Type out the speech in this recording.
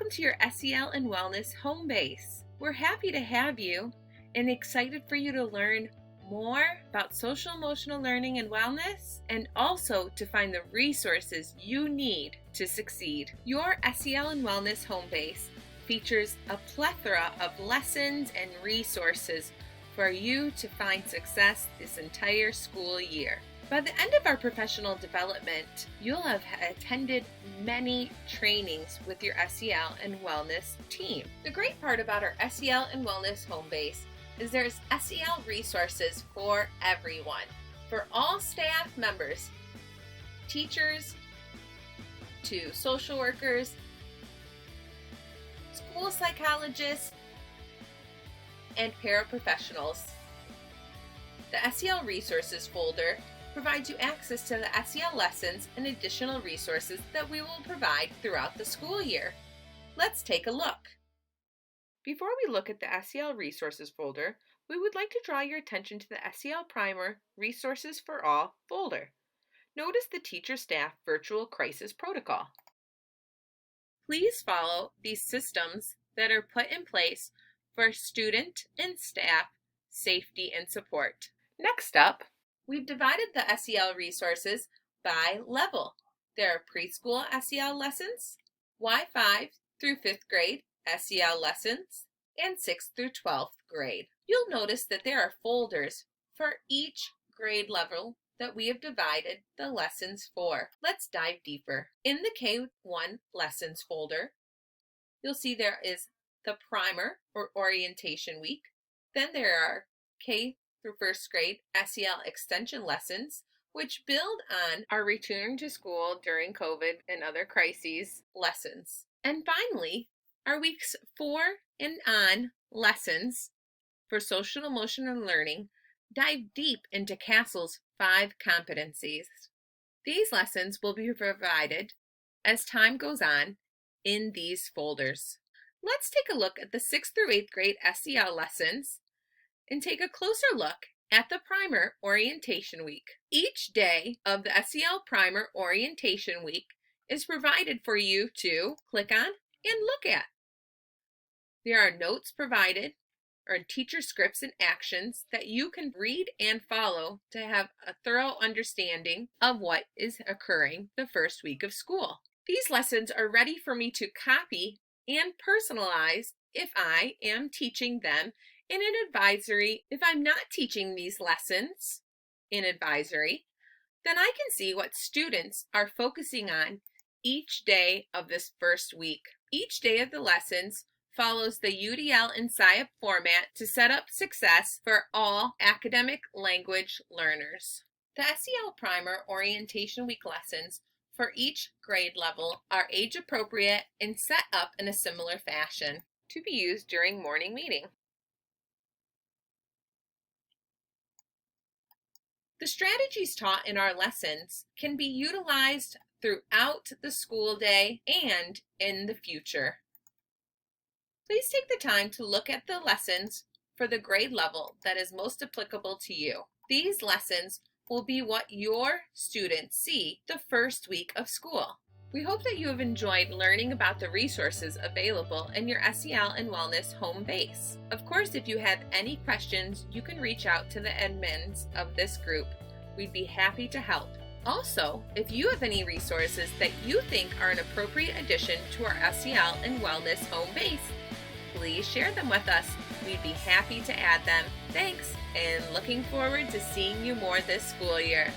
Welcome to your SEL and Wellness home base. We're happy to have you and excited for you to learn more about social emotional learning and wellness, and also to find the resources you need to succeed. Your SEL and Wellness home base features a plethora of lessons and resources for you to find success this entire school year. By the end of our professional development, you'll have attended many trainings with your SEL and Wellness team. The great part about our SEL and Wellness home base is there's SEL resources for everyone, for all staff members, teachers to social workers, school psychologists, and paraprofessionals. The SEL Resources folder provides you access to the SEL lessons and additional resources that we will provide throughout the school year. Let's take a look. Before we look at the SEL Resources folder, we would like to draw your attention to the SEL Primer Resources for All folder. Notice the Teacher-Staff Virtual Crisis Protocol. Please follow these systems that are put in place for student and staff safety and support. Next up, we've divided the SEL resources by level. There are preschool SEL lessons, Y5 through 5th grade SEL lessons, and 6th through 12th grade. You'll notice that there are folders for each grade level that we have divided the lessons for. Let's dive deeper. In the K1 lessons folder, you'll see there is the primer or orientation week. Then there are K through 1st grade SEL extension lessons, which build on our return to school during COVID and other crises lessons. And finally, our weeks 4 and on lessons for social emotional learning dive deep into CASEL's 5 competencies. These lessons will be provided as time goes on in these folders. Let's take a look at the 6th through 8th grade SEL lessons and take a closer look at the Primer Orientation Week. Each day of the SEL Primer Orientation Week is provided for you to click on and look at. There are notes provided or teacher scripts and actions that you can read and follow to have a thorough understanding of what is occurring the first week of school. These lessons are ready for me to copy and personalize if I am teaching them in an advisory. If I'm not teaching these lessons in advisory, then I can see what students are focusing on each day of this first week. Each day of the lessons follows the UDL and SIAP format to set up success for all academic language learners. The SEL Primer Orientation Week lessons for each grade level are age appropriate and set up in a similar fashion to be used during morning meeting. The strategies taught in our lessons can be utilized throughout the school day and in the future. Please take the time to look at the lessons for the grade level that is most applicable to you. These lessons will be what your students see the first week of school. We hope that you have enjoyed learning about the resources available in your SEL and Wellness home base. Of course, if you have any questions, you can reach out to the admins of this group. We'd be happy to help. Also, if you have any resources that you think are an appropriate addition to our SEL and Wellness home base, please share them with us. We'd be happy to add them. Thanks, and looking forward to seeing you more this school year.